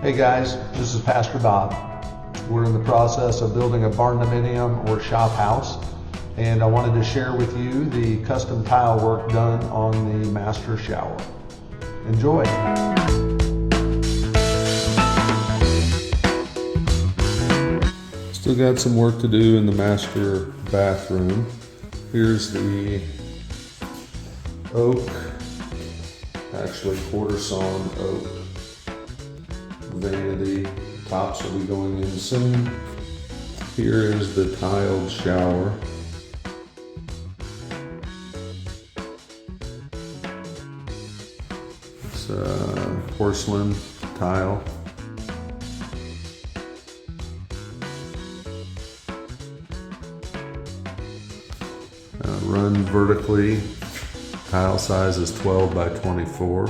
Hey guys, this is Pastor Bob. We're in the process of building a Barndominium or shop house, and I wanted to share with you the custom tile work done on the master shower. Enjoy! Still got some work to do in the master bathroom. Here's the oak, actually quarter sawn oak vanity. Tops will be going in soon. Here is the tiled shower. It's a porcelain tile. Run vertically. Tile size is 12 by 24.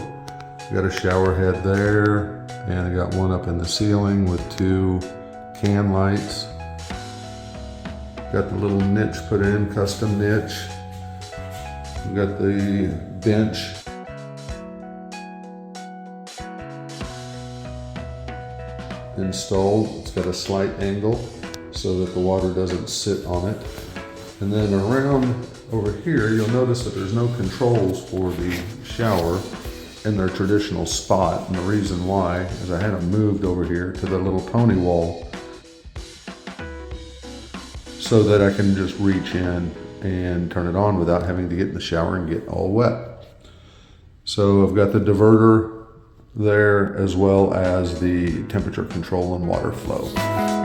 Got a shower head there, and I got one up in the ceiling with two can lights. Got the little niche put in, custom niche. We got the bench. Installed. It's got a slight angle so that the water doesn't sit on it. And then around over here, you'll notice that there's no controls for the shower in their traditional spot. And the reason why is I had them moved over here to the little pony wall so that I can just reach in and turn it on without having to get in the shower and get all wet. So I've got the diverter there as well as the temperature control and water flow.